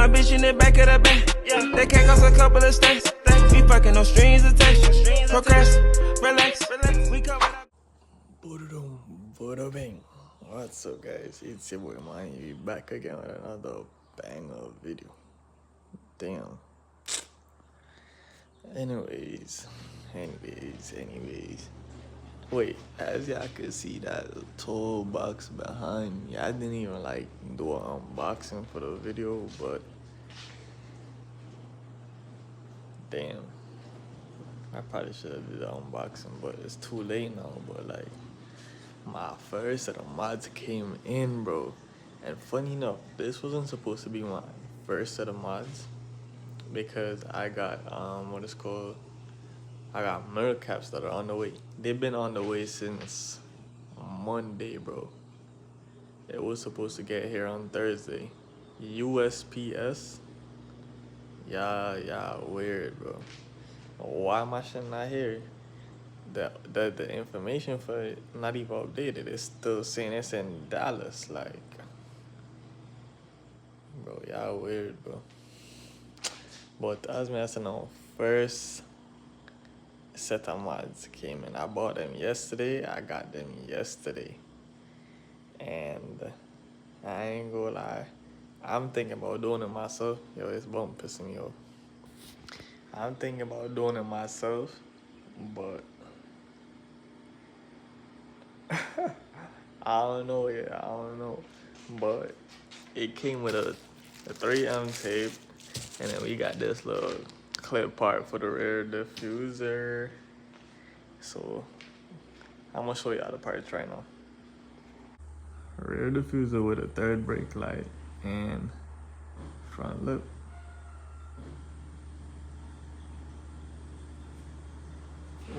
My bitch in the back of the bank. That can't cost a couple of stacks. We fucking no strings attached. Procrastinate, relax. We cover up. Bada bang. What's up, guys? It's your boy Manny back again with another banger video. Damn. Anyways. Wait, as y'all can see that tall box behind me, I didn't even like do an unboxing for the video, but damn. I probably should have did the unboxing, but it's too late now. But like, my first set of mods came in, bro. And funny enough, this wasn't supposed to be my first set of mods, because I got I got mirror caps that are on the way. They've been on the way since Monday, bro. It was supposed to get here on Thursday. USPS. Yeah, weird, bro. Why my shit not here? The information for it not even updated. It's still saying it's in Dallas, like, bro, y'all weird, bro. But as me as no first set of mods came in. I bought them yesterday. I got them yesterday. And I ain't gonna lie, I'm thinking about doing it myself. Yo, this bump pissing me off. I'm thinking about doing it myself, but I don't know. But it came with a 3M tape, and then we got this little clip part for the rear diffuser. So I'm gonna show y'all the parts right now. Rear diffuser with a third brake light and front lip.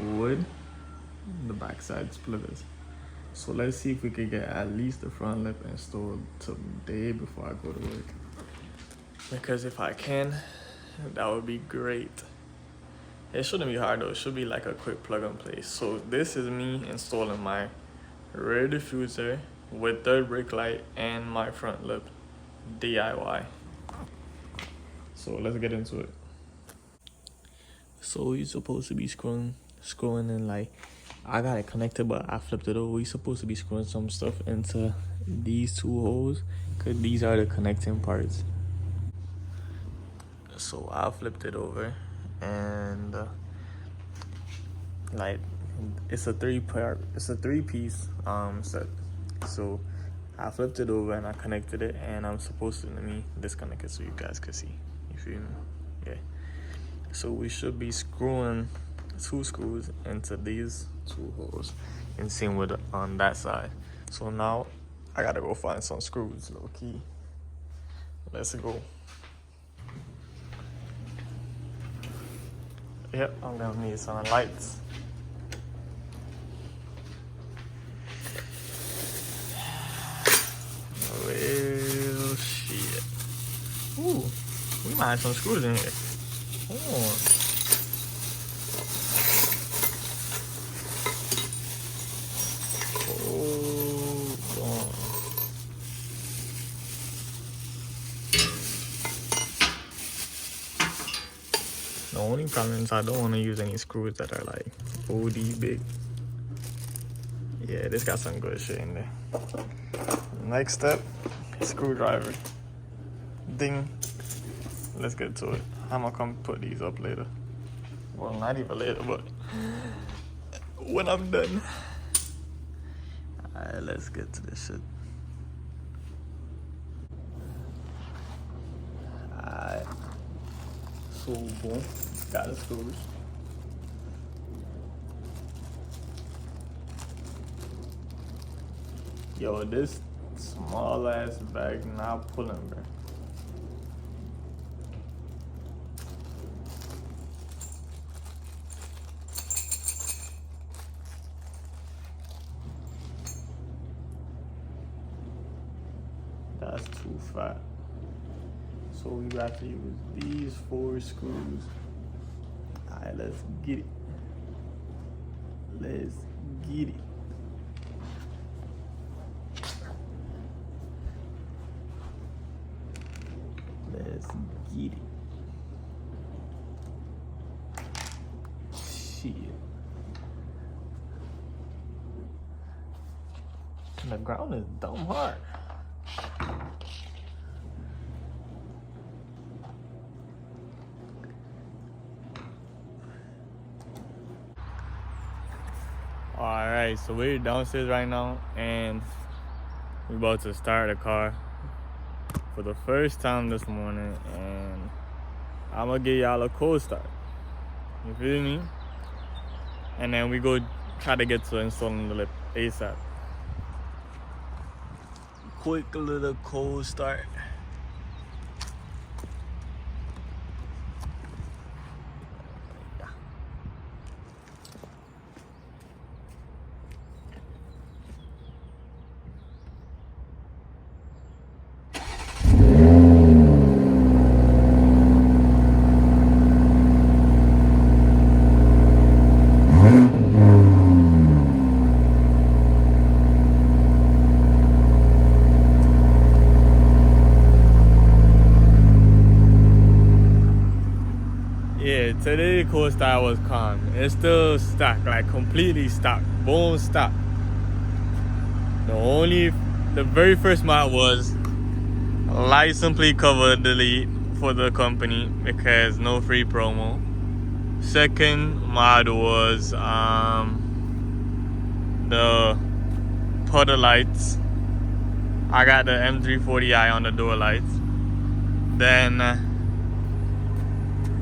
Wood, the backside splitters. So let's see if we could get at least the front lip installed today before I go to work. Because if I can, that would be great. It shouldn't be hard though. It should be like a quick plug and play. So this is me installing my rear diffuser with third brake light and my front lip DIY. So let's get into it. So you're supposed to be screwing in, like, I got it connected but I flipped it over. We're supposed to be screwing some stuff into these two holes, because these are the connecting parts. So I flipped it over, and like, it's a three-piece set. So I flipped it over and I connected it, and I'm supposed to, let me disconnect it so you guys can see. You feel me? Yeah. So we should be screwing 2 screws into these 2 holes, and same with on that side. So now I gotta go find some screws, low key. Let's go. Yep, I'm gonna need some lights. Well, shit. Ooh, we might have some screws in here. Oh. The only problem is I don't want to use any screws that are like OD big. Yeah, this got some good shit in there. Next step, screwdriver. Ding. Let's get to it. I'm gonna come put these up later. Well, not even later, but when I'm done. Alright, let's get to this shit. Alright. So, boom. Got the screws. Yo, this small ass bag not pulling, bro. That's too fat. So we have to use these 4 screws. Alright, let's get it. Let's get it. Let's Let's get it. Shit. The ground is dumb hard. Alright, so we're downstairs right now and we're about to start the car for the first time this morning, and I'm gonna give y'all a cold start. You feel me? And then we go try to get to installing the lip ASAP. Quick little cold start. Yeah, today the cold start was calm. It's still stuck, like completely stuck. Boom, stuck. The very first mod was license plate cover delete for the company because no free promo. Second mod was the puddle lights. I got the M340i on the door lights. Then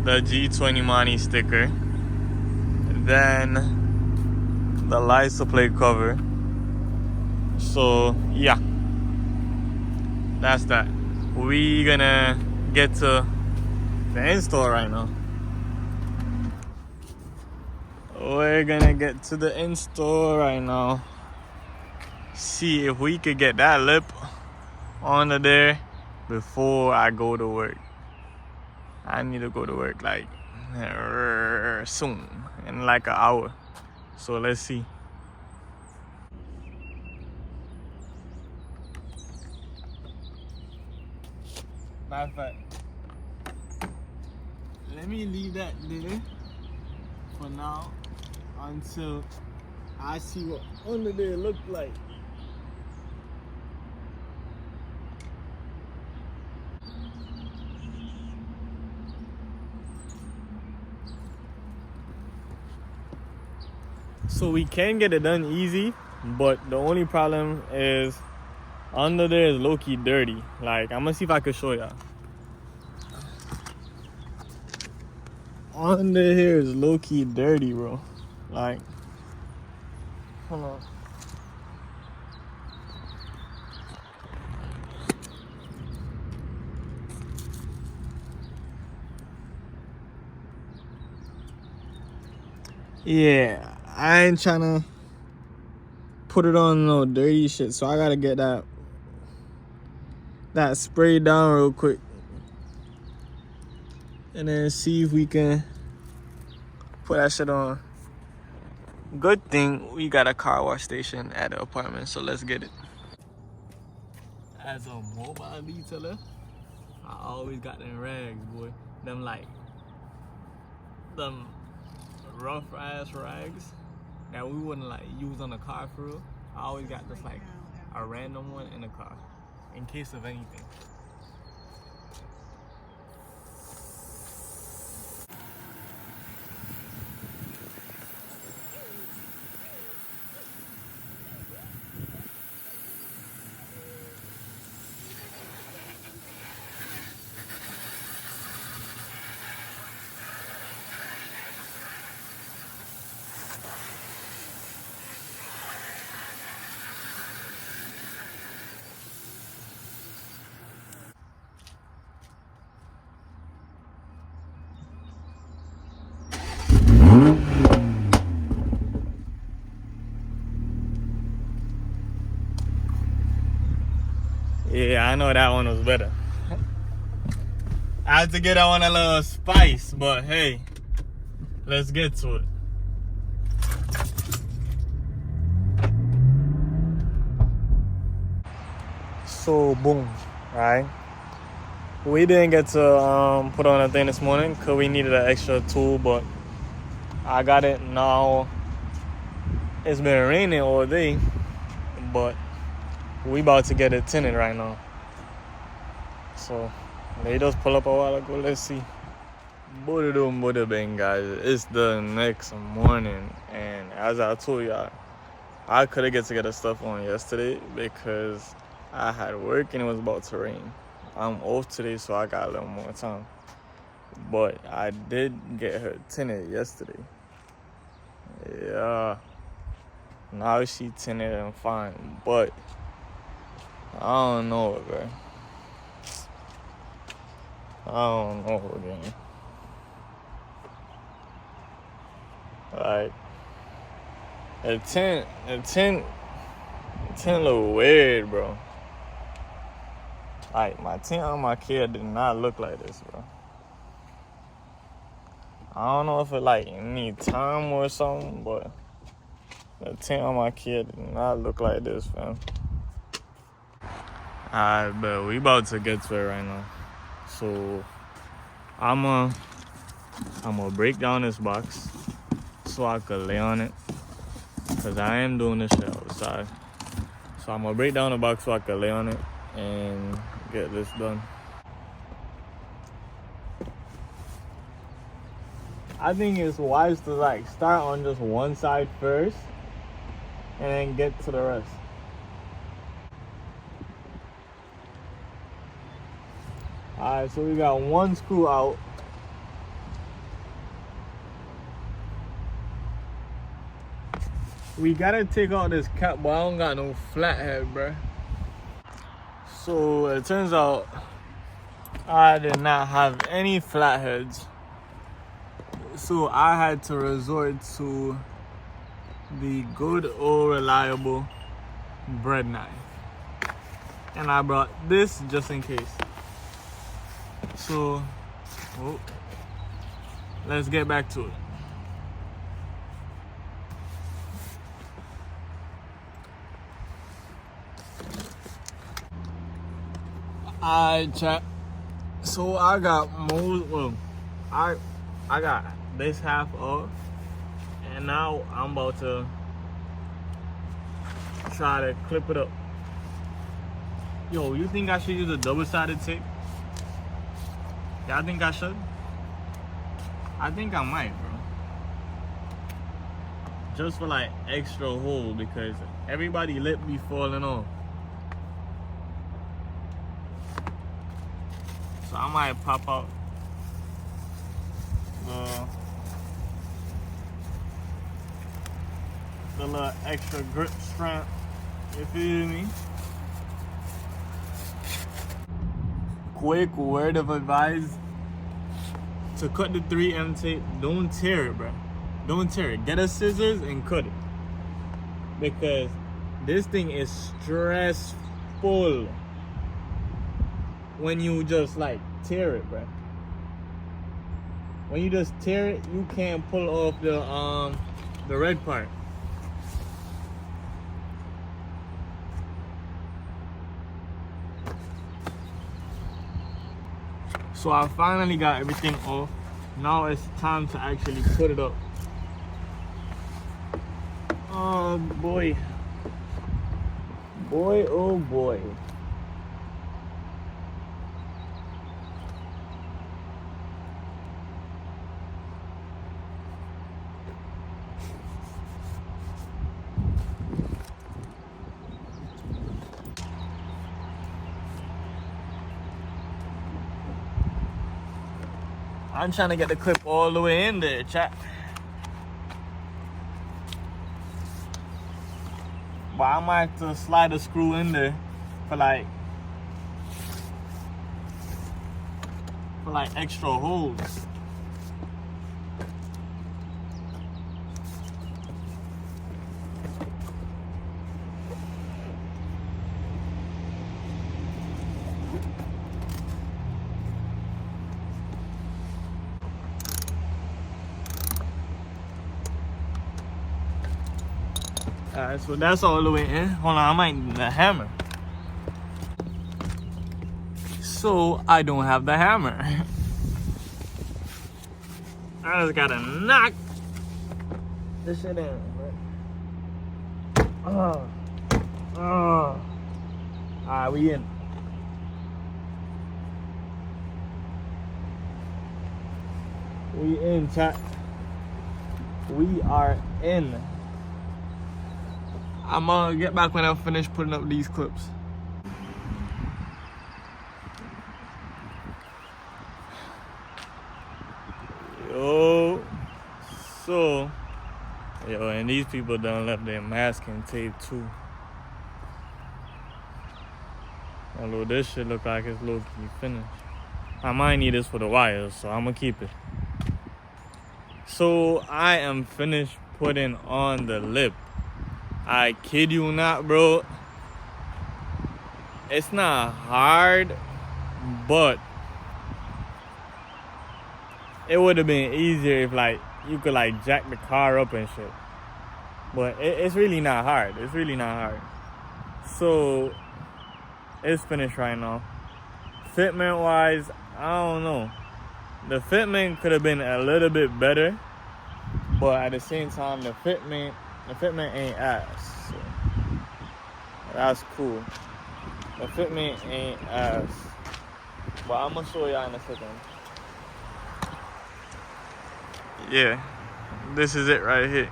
the G20 money sticker. Then the license plate cover. So yeah, that's that. We gonna get to the install right now. We're gonna get to the install right now. See if we could get that lip onto there before I go to work. I need to go to work like soon, in like an hour. So let's see. Matter of fact, let me leave that there for now until I see what under there look like. So we can get it done easy, but the only problem is under there is low-key dirty. Like, I'm gonna see if I can show y'all. Under here is low-key dirty, bro. Like, hold on. Yeah, I ain't tryna put it on no dirty shit, so I gotta get that spray down real quick and then see if we can put that shit on. Good thing we got a car wash station at the apartment, so let's get it. As a mobile detailer, I always got them rags, boy. Them rough ass rags that we wouldn't like use on the car for real. I always got just like a random one in the car in case of anything. Yeah, I know that one was better. I had to get that one a little spice, but hey, let's get to it. So boom, right? We didn't get to put on a thing this morning because we needed an extra tool, but I got it now. It's been raining all day, but we about to get it tinted right now. So they just pull up a while ago. Let's see. Buddha bang, guys. It's the next morning, and as I told y'all, I couldn't get to get the stuff on yesterday because I had work and it was about to rain. I'm off today, so I got a little more time. But I did get her tinted yesterday. Yeah. Now she tinted and fine, but I don't know, bro. I don't know again. Like, the tint look weird, bro. Like, my tint on my kid did not look like this, bro. I don't know if it like need time or something, but the tint on my kid did not look like this, fam. Alright, but we about to get to it right now. So I'm gonna break down this box so I could lay on it, cause I am doing this shit outside. So I'm gonna break down the box so I could lay on it and get this done. I think it's wise to like start on just one side first and then get to the rest. Alright, so we got one screw out. We gotta take out this cap, but I don't got no flathead, bruh. So it turns out I did not have any flatheads. So I had to resort to the good old reliable bread knife. And I brought this just in case. So, let's get back to it. Alright, chat. So I got I got this half off, and now I'm about to try to clip it up. Yo, you think I should use a double-sided tape? Y'all think I should? I think I might, bro. Just for like extra hold, because everybody lip be falling off. So I might pop out the little extra grip strap. You feel me? Quick word of advice: to cut the 3M tape, don't tear it, bro. Don't tear it. Get a scissors and cut it, because this thing is stressful when you just like tear it, bro. When you just tear it, you can't pull off the red part. So I finally got everything off. Now it's time to actually put it up. Oh boy. Boy, oh boy. I'm trying to get the clip all the way in there, chat. But I might have to slide a screw in there for like extra holes. Alright, so that's all the way in. Hold on, I might need a hammer. So I don't have the hammer. I just gotta knock this shit in. Alright, we in. We in, chat. We are in. I'm gonna get back when I finish putting up these clips. Yo, and these people done left their masking tape too. Although this shit look like it's low-key finished. I might need this for the wires, so I'm gonna keep it. So I am finished putting on the lip. I kid you not, bro. It's not hard, but it would have been easier if like you could like jack the car up and shit. But it's really not hard. It's really not hard. So it's finished right now. Fitment wise, I don't know. The fitment could have been a little bit better, but at the same time, the fitment ain't ass. So that's cool. The fitment ain't ass. But I'm gonna show y'all in a second. Yeah, this is it right here.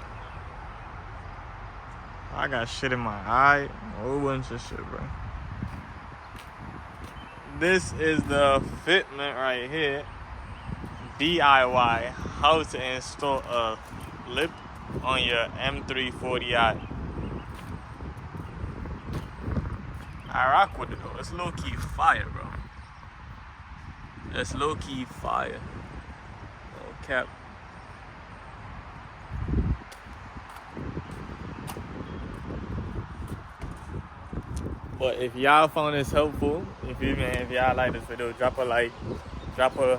I got shit in my eye, a whole bunch of shit, bro. This is the fitment right here. DIY, how to install a lip on your M340i. I rock with it though. It's low-key fire, bro. It's low-key fire. No cap. But if y'all found this helpful, if y'all like this video, drop a like, drop a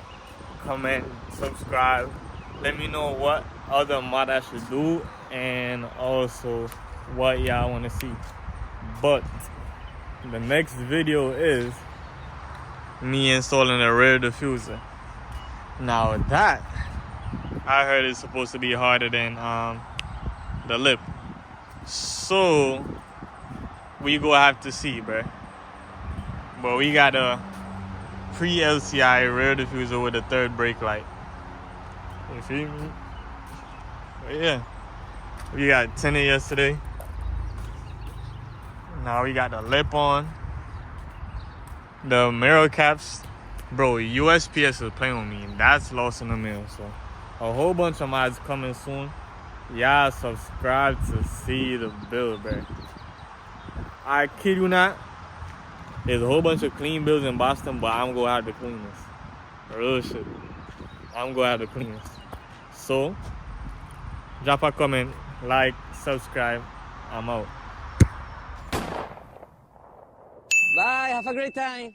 comment, subscribe. Let me know what other mod I should do and also what y'all want to see. But the next video is me installing a rear diffuser. Now that I heard is supposed to be harder than the lip. So we gonna have to see, bruh. But we got a pre-LCI rear diffuser with a third brake light. You feel me? But yeah, we got tinted yesterday. Now we got the lip on. The mirror caps, bro. USPS is playing with me. That's lost in the mail. So a whole bunch of mods coming soon. Y'all subscribe to see the build, bruh. I kid you not, there's a whole bunch of clean builds in Boston, but I'm gonna have to clean this. Real shit. I'm gonna have to clean this. So, drop a comment, like, subscribe. I'm out. Bye, have a great time.